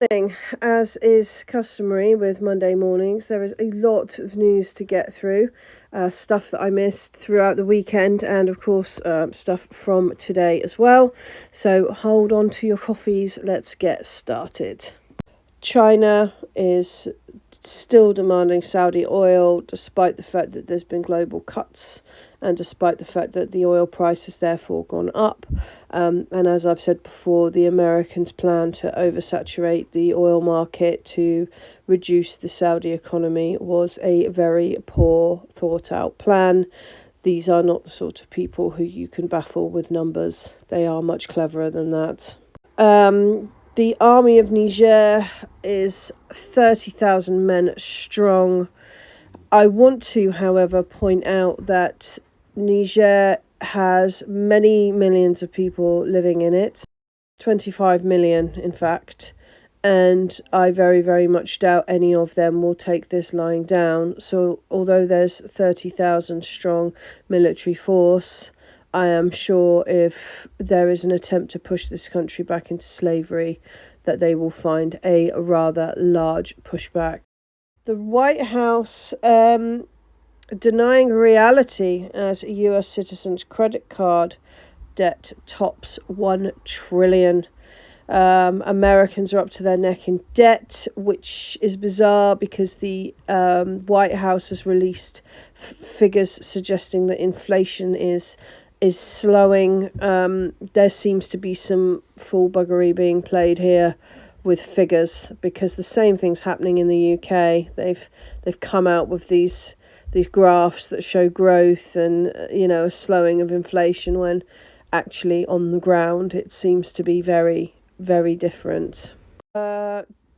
Morning. As is customary with Monday mornings, there is a lot of news to get through, stuff that I missed throughout the weekend, and of course, stuff from today as well. So hold on to your coffees, let's get started. China is still demanding Saudi oil despite the fact that there's been global cuts and despite the fact that the oil price has therefore gone up. And as I've said before, the Americans plan to oversaturate the oil market to reduce the Saudi economy was a very poor, thought out plan. These are not the sort of people who you can baffle with numbers, they are much cleverer than that. The army of Niger is 30,000 men strong. I want to, however, point out that Niger has many millions of people living in it, 25 million, in fact, and I very, very much doubt any of them will take this lying down. So, although there's 30,000 strong military force, I am sure if there is an attempt to push this country back into slavery, that they will find a rather large pushback. The White House denying reality as US citizens' credit card debt tops 1 trillion. Americans are up to their neck in debt, which is bizarre because the White House has released figures suggesting that inflation is slowing. There seems to be some fool buggery being played here with figures because the same thing's happening in the UK. They've come out with these graphs that show growth and a slowing of inflation when actually on the ground it seems to be very, very different.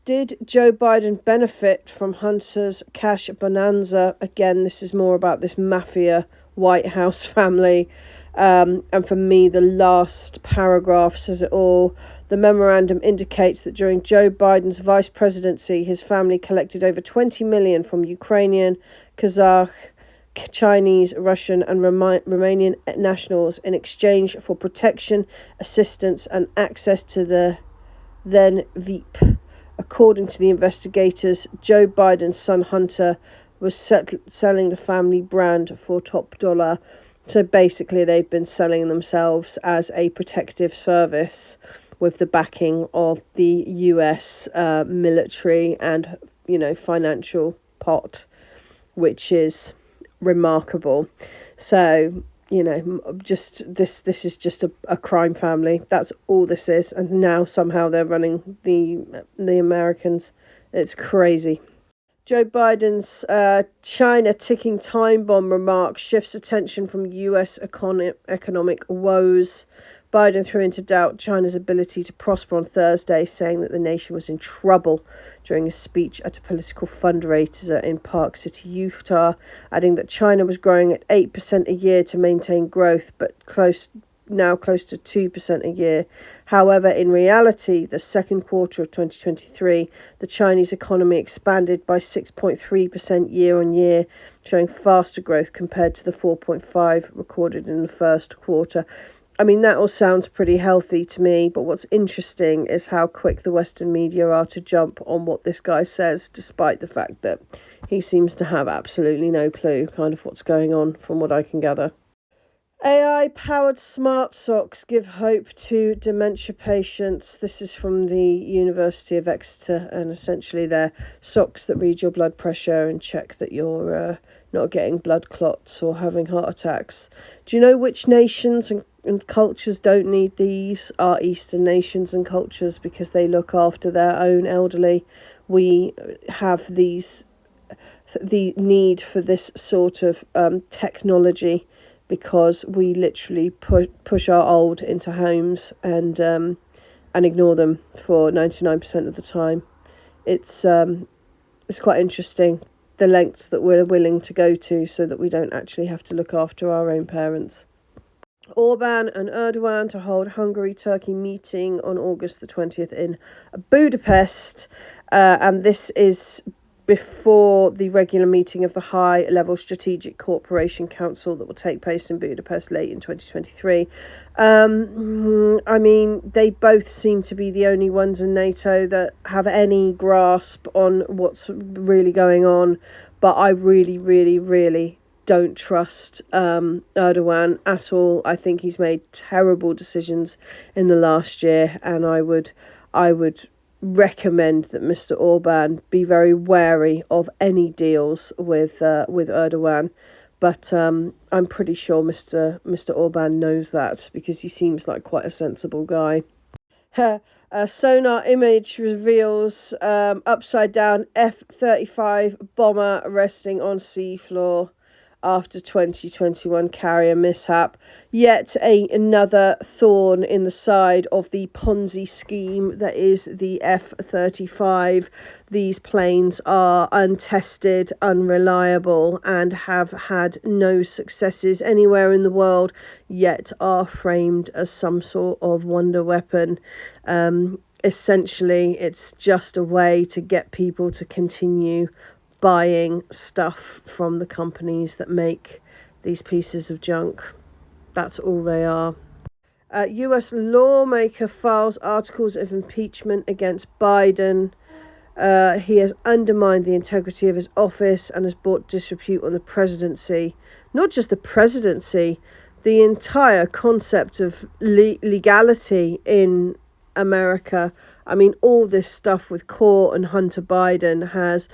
Did Joe Biden benefit from Hunter's cash bonanza? Again, this is more about this mafia White House family. And for me, the last paragraph says it all. The memorandum indicates that during Joe Biden's vice presidency, his family collected over 20 million from Ukrainian, Kazakh, Chinese, Russian, and Romanian nationals in exchange for protection, assistance, and access to the then Veep. According to the investigators, Joe Biden's son Hunter was selling the family brand for top dollar. So basically, they've been selling themselves as a protective service with the backing of the US military and financial pot, which is remarkable. So just this is just a crime family. That's all this is, and now somehow they're running the Americans. It's crazy. Joe Biden's China ticking time bomb remark shifts attention from US economic woes. Biden threw into doubt China's ability to prosper on Thursday, saying that the nation was in trouble during a speech at a political fundraiser in Park City, Utah, adding that China was growing at 8% a year to maintain growth, but close to 2% a year. However, in reality, the second quarter of 2023, the Chinese economy expanded by 6.3% year on year, showing faster growth compared to the 4.5% recorded in the first quarter. I mean, that all sounds pretty healthy to me, but what's interesting is how quick the Western media are to jump on what this guy says, despite the fact that he seems to have absolutely no clue kind of what's going on, from what I can gather. AI-powered smart socks give hope to dementia patients. This is from the University of Exeter, and essentially they're socks that read your blood pressure and check that you're not getting blood clots or having heart attacks. Do you know which nations and cultures don't need these? Are Eastern nations and cultures, because they look after their own elderly. We have the need for this sort of technology because we literally push our old into homes and ignore them for 99% of the time. It's quite interesting the lengths that we're willing to go to so that we don't actually have to look after our own parents. Orban and Erdogan to hold Hungary-Turkey meeting on August the 20th in Budapest, and this is before the regular meeting of the high-level Strategic Cooperation Council that will take place in Budapest late in 2023. I mean, they both seem to be the only ones in NATO that have any grasp on what's really going on, but I really, really, really don't trust Erdogan at all. I think he's made terrible decisions in the last year, and I would recommend that Mr. Orban be very wary of any deals with Erdogan. But I'm pretty sure Mr. Orban knows that, because he seems like quite a sensible guy. A sonar image reveals upside down F-35 bomber resting on seafloor after 2021 carrier mishap. Yet another thorn in the side of the Ponzi scheme that is the F-35. These planes are untested, unreliable, and have had no successes anywhere in the world, yet are framed as some sort of wonder weapon. Essentially, it's just a way to get people to continue buying stuff from the companies that make these pieces of junk. That's all they are. US lawmaker files articles of impeachment against Biden. He has undermined the integrity of his office and has brought disrepute on the presidency. Not just the presidency, the entire concept of legality in America. I mean, all this stuff with Court and Hunter Biden has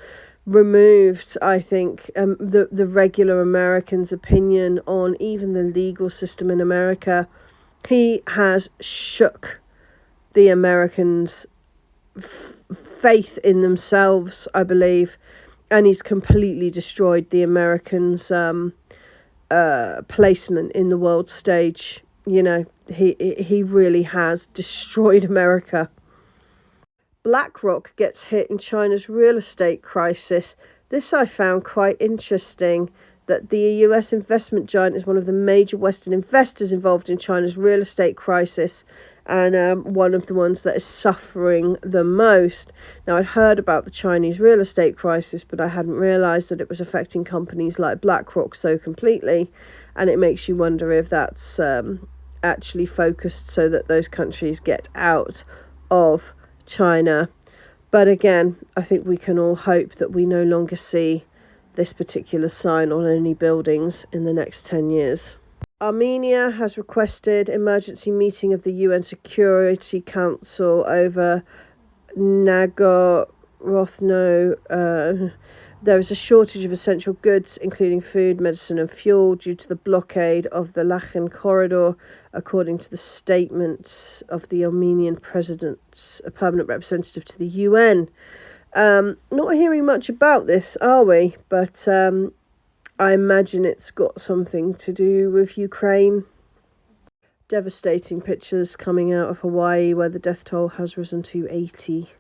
removed, I think, the regular American's opinion on even the legal system in America. He has shook the Americans' faith in themselves, I believe, and he's completely destroyed the Americans' placement in the world stage. You know, he really has destroyed America. BlackRock gets hit in China's real estate crisis. This I found quite interesting, that the US investment giant is one of the major Western investors involved in China's real estate crisis, and one of the ones that is suffering the most. Now, I'd heard about the Chinese real estate crisis, but I hadn't realised that it was affecting companies like BlackRock so completely, and it makes you wonder if that's actually focused so that those countries get out of China. But again, I think we can all hope that we no longer see this particular sign on any buildings in the next 10 years. Armenia has requested emergency meeting of the UN Security Council over Nagorno. There is a shortage of essential goods, including food, medicine and fuel, due to the blockade of the Lachen corridor, according to the statement of the Armenian president, a permanent representative to the UN. Not hearing much about this, are we? But I imagine it's got something to do with Ukraine. Devastating pictures coming out of Hawaii, where the death toll has risen to 80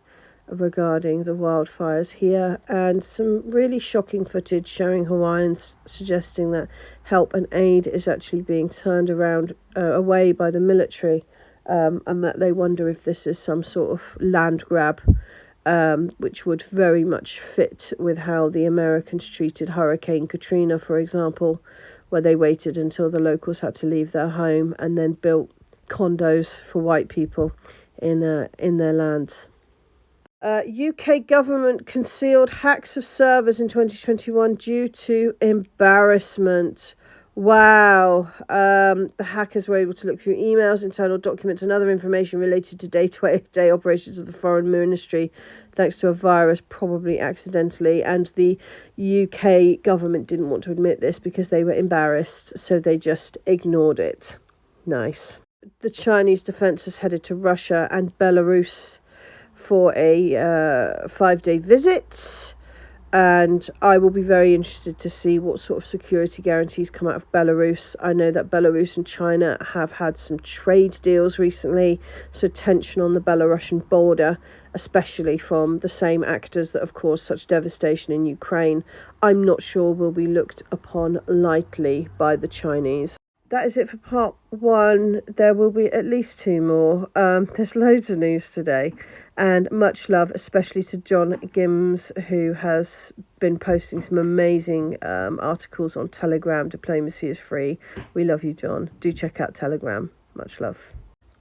regarding the wildfires here, and some really shocking footage showing Hawaiians suggesting that help and aid is actually being turned around away by the military, and that they wonder if this is some sort of land grab, which would very much fit with how the Americans treated Hurricane Katrina, for example, where they waited until the locals had to leave their home and then built condos for white people in their lands. UK government concealed hacks of servers in 2021 due to embarrassment. Wow. The hackers were able to look through emails, internal documents and other information related to day-to-day operations of the Foreign Ministry, thanks to a virus, probably accidentally, and the UK government didn't want to admit this because they were embarrassed, so they just ignored it. Nice. The Chinese defense is headed to Russia and Belarus for a 5-day visit, and I will be very interested to see what sort of security guarantees come out of Belarus. I know that Belarus and China have had some trade deals recently, so tension on the Belarusian border, especially from the same actors that have caused such devastation in Ukraine, I'm not sure will be looked upon lightly by the Chinese. That is it for part one. There will be at least two more. There's loads of news today. And much love, especially to John Gims, who has been posting some amazing articles on Telegram. Diplomacy is free. We love you, John. Do check out Telegram. Much love.